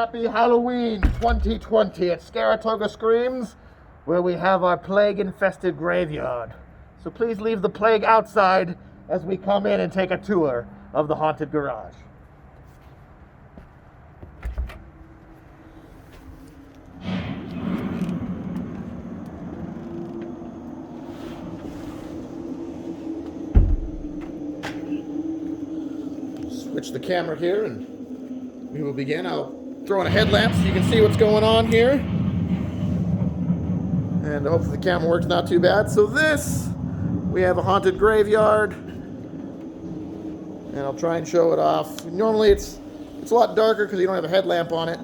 Happy Halloween 2020 at Saratoga Screams, where we have our plague-infested graveyard. So please leave the plague outside as we come in and take a tour of the haunted garage. Switch the camera here and we will begin. I'll throw in a headlamp so you can see what's going on here. And hopefully the camera works not too bad. So we have a haunted graveyard. And I'll try and show it off. Normally it's a lot darker because you don't have a headlamp on it.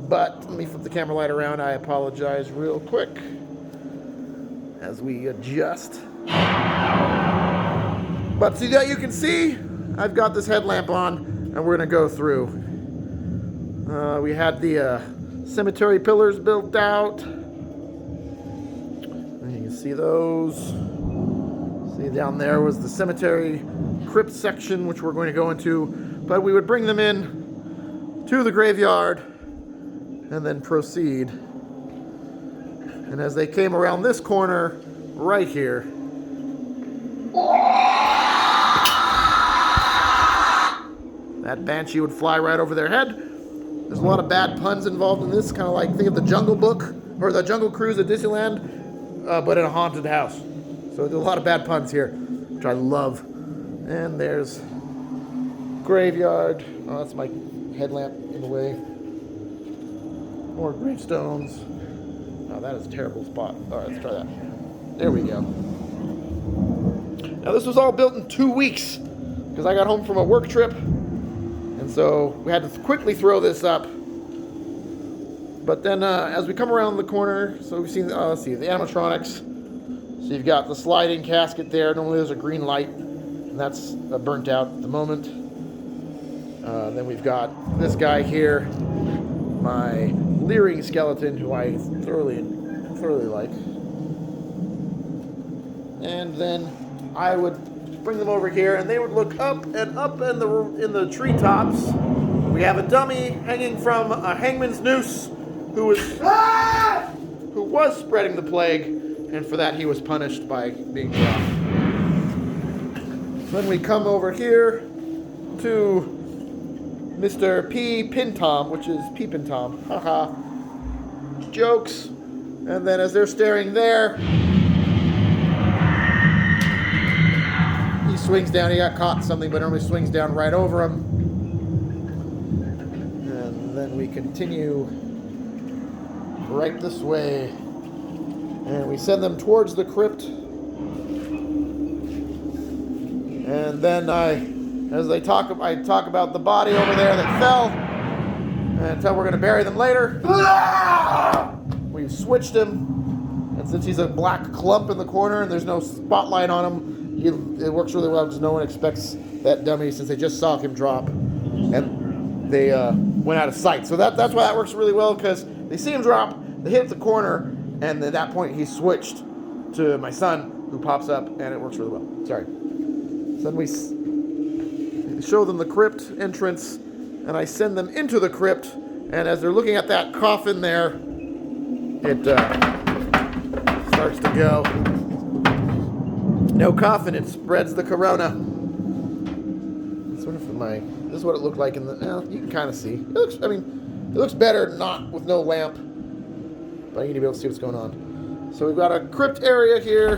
But let me flip the camera light around. I apologize real quick as we adjust. But so that you can see, I've got this headlamp on, and we're going to go through. We had the cemetery pillars built out. And you can see those. See down there was the cemetery crypt section, which we're going to go into. But we would bring them in to the graveyard and then proceed. And as they came around this corner, right here, that banshee would fly right over their head. There's a lot of bad puns involved in this, kind of like, think of the Jungle Book, or the Jungle Cruise at Disneyland, but in a haunted house. So there's a lot of bad puns here, which I love. And there's graveyard. Oh, that's my headlamp in the way. More gravestones. Oh, that is a terrible spot. All right, let's try that. There we go. Now this was all built in 2 weeks, because I got home from a work trip. So we had to quickly throw this up. But then as we come around the corner, so we've seen, let's see, the animatronics. So you've got the sliding casket there. Normally there's a green light, and that's burnt out at the moment. Then we've got this guy here, my leering skeleton, who I thoroughly like. And then I would bring them over here, and they would look up and up in the treetops. We have a dummy hanging from a hangman's noose who was spreading the plague, and for that he was punished by being dropped. Then we come over here to Mr. P. Pintom, which is Peepin' Tom. Haha. Jokes. And then as they're staring there, swings down. He got caught in something, but normally swings down right over him. And then we continue right this way, and we send them towards the crypt. And then I talk about the body over there that fell, and tell we're going to bury them later. We've switched him, and since he's a black clump in the corner and there's no spotlight on him, it works really well because no one expects that dummy, since they just saw him drop and they went out of sight. So that's why that works really well, because they see him drop, they hit the corner, and at that point he's switched to my son, who pops up, and it works really well. Sorry. So then we show them the crypt entrance, and I send them into the crypt, and as they're looking at that coffin there, it starts to go. No coffin, it spreads the corona. This is what it looked like in the. You can kind of see. It looks better not with no lamp, but you need to be able to see what's going on. So we've got a crypt area here.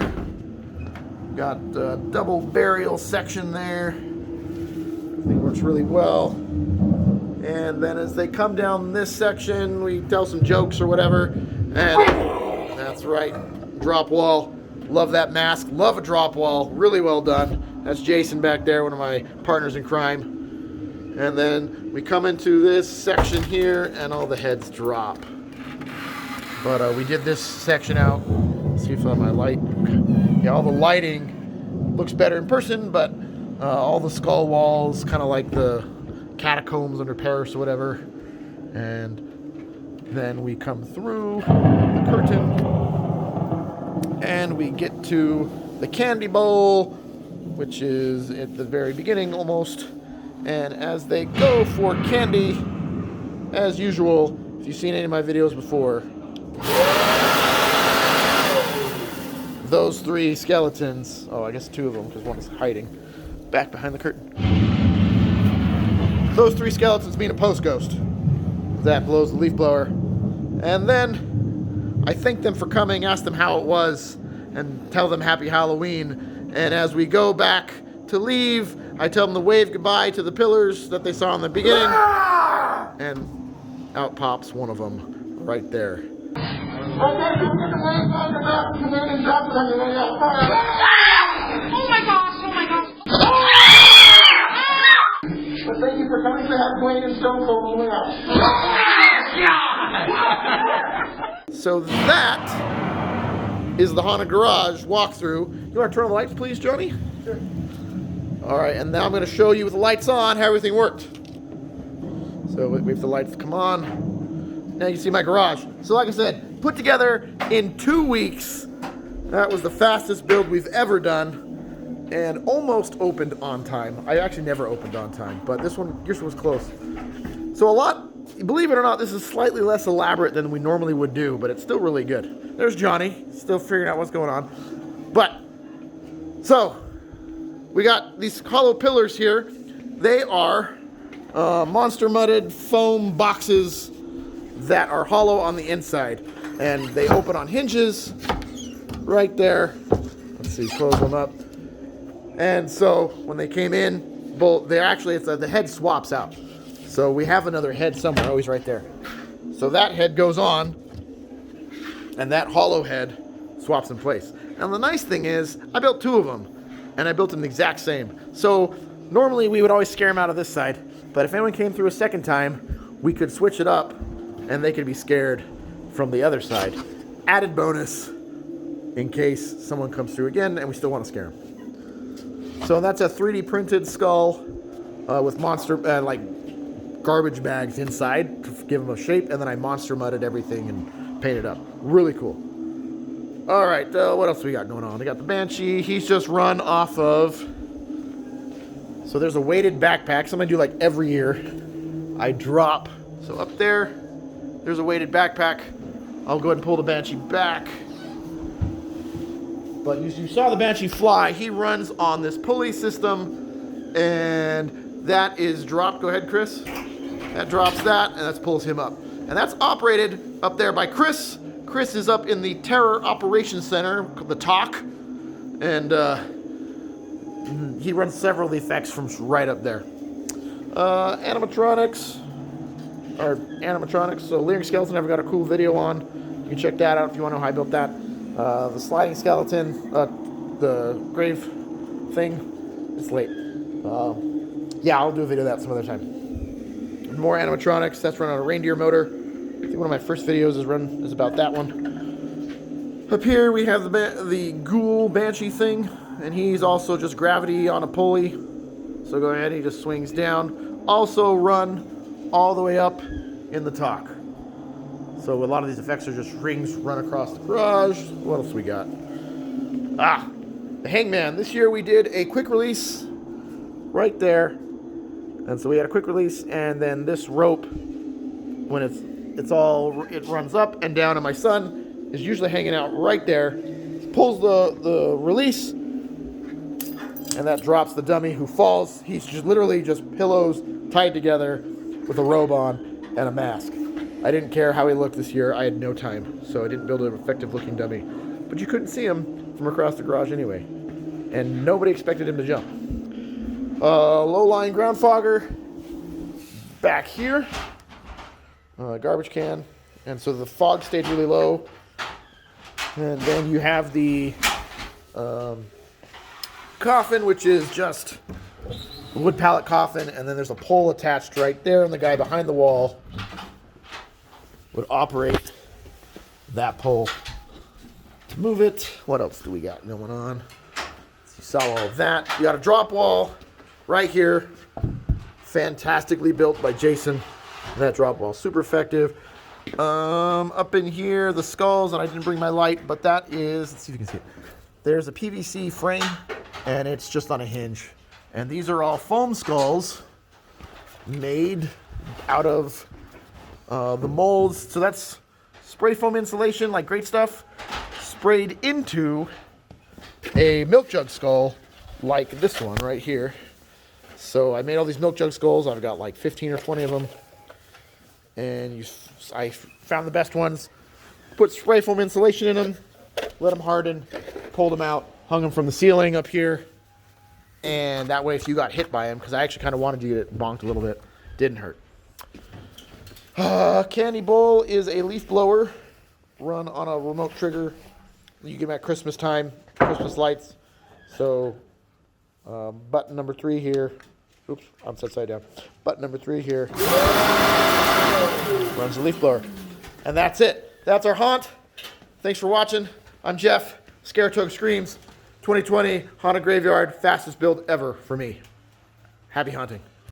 Got a double burial section there. Everything works really well. And then as they come down this section, we tell some jokes or whatever. And that's right, drop wall. Love that mask. Love a drop wall. Really well done. That's Jason back there, one of my partners in crime. And then we come into this section here, and all the heads drop. But we did this section out. Let's see if I have my light. Yeah, all the lighting looks better in person, but all the skull walls, kind of like the catacombs under Paris or whatever. And then we come through the curtain, and we get to the candy bowl, which is at the very beginning almost. And as they go for candy, as usual, if you've seen any of my videos before, those 3 skeletons, oh, I guess 2 of them, because one is hiding back behind the curtain. Those 3 skeletons mean a post ghost that blows the leaf blower. And then I thank them for coming, ask them how it was, and tell them happy Halloween. And as we go back to leave, I tell them to wave goodbye to the pillars that they saw in the beginning. And out pops one of them right there. Oh my gosh. But thank you for coming to have Blaine and Stone Cold moving up. So that is the haunted garage walkthrough. You want to turn on the lights, please, Johnny? Sure. All right, and now I'm going to show you with the lights on how everything worked. So wait for the lights to come on. Now you can see my garage. So like I said, put together in 2 weeks. That was the fastest build we've ever done, and almost opened on time. I actually never opened on time, but this one was close. So a lot, believe it or not, this is slightly less elaborate than we normally would do, but it's still really good. There's Johnny, still figuring out what's going on. But, so, we got these hollow pillars here. They are monster mudded foam boxes that are hollow on the inside. And they open on hinges right there. Let's see, close them up. And so when they came in, the head swaps out. So we have another head somewhere, always right there. So that head goes on, and that hollow head swaps in place. And the nice thing is, I built 2 of them, and I built them the exact same. So normally we would always scare them out of this side, but if anyone came through a second time, we could switch it up, and they could be scared from the other side. Added bonus in case someone comes through again and we still want to scare them. So that's a 3D printed skull with monster garbage bags inside to give them a shape, and then I monster mudded everything and painted up. Really cool. All right, what else we got going on? We got the Banshee. He's just run off of. So there's a weighted backpack. Something I do like every year. I drop. So up there's a weighted backpack. I'll go ahead and pull the Banshee back. But you saw the Banshee fly. He runs on this pulley system, and that is dropped. Go ahead, Chris. That drops that, and that pulls him up. And that's operated up there by Chris. Chris is up in the Terror Operations Center, the TOC, and he runs several of the effects from right up there. Animatronics. So Leering Skeleton, I've got a cool video on. You can check that out if you want to know how I built that. The sliding skeleton, the grave thing, it's late. Yeah, I'll do a video of that some other time. More animatronics, that's run on a reindeer motor. I think one of my first videos is about that one. Up here we have the ghoul Banshee thing, and he's also just gravity on a pulley. So go ahead, he just swings down. Also run all the way up in the TOC. So a lot of these effects are just rings run across the garage. What else we got? The Hangman. This year we did a quick release right there. And so we had a quick release, and then this rope, when it runs up and down, and my son is usually hanging out right there. Pulls the release, and that drops the dummy who falls. He's just literally just pillows tied together with a robe on and a mask. I didn't care how he looked this year. I had no time, so I didn't build an effective-looking dummy. But you couldn't see him from across the garage anyway, and nobody expected him to jump. Low-lying ground fogger back here. Garbage can, and so the fog stayed really low. And then you have the coffin, which is just a wood pallet coffin, and then there's a pole attached right there, and the guy behind the wall would operate that pole to move it. What else do we got going on? You saw all of that. You got a drop wall right here, fantastically built by Jason. That drop wall, super effective. Up in here, the skulls, and I didn't bring my light, but that is, let's see if you can see it. There's a PVC frame, and it's just on a hinge. And these are all foam skulls made out of The molds, so that's spray foam insulation, like great stuff, sprayed into a milk jug skull like this one right here. So I made all these milk jug skulls. I've got like 15 or 20 of them. And I found the best ones, put spray foam insulation in them, let them harden, pulled them out, hung them from the ceiling up here. And that way if you got hit by them, because I actually kind of wanted you to get bonked a little bit, didn't hurt. Candy bowl is a leaf blower run on a remote trigger. You get them at Christmas time, Christmas lights. So button number 3 here. Oops, I'm upside down. Button number 3 here runs the leaf blower. And that's it. That's our haunt. Thanks for watching. I'm Jeff. Scaretog Screams 2020 Haunted Graveyard. Fastest build ever for me. Happy haunting.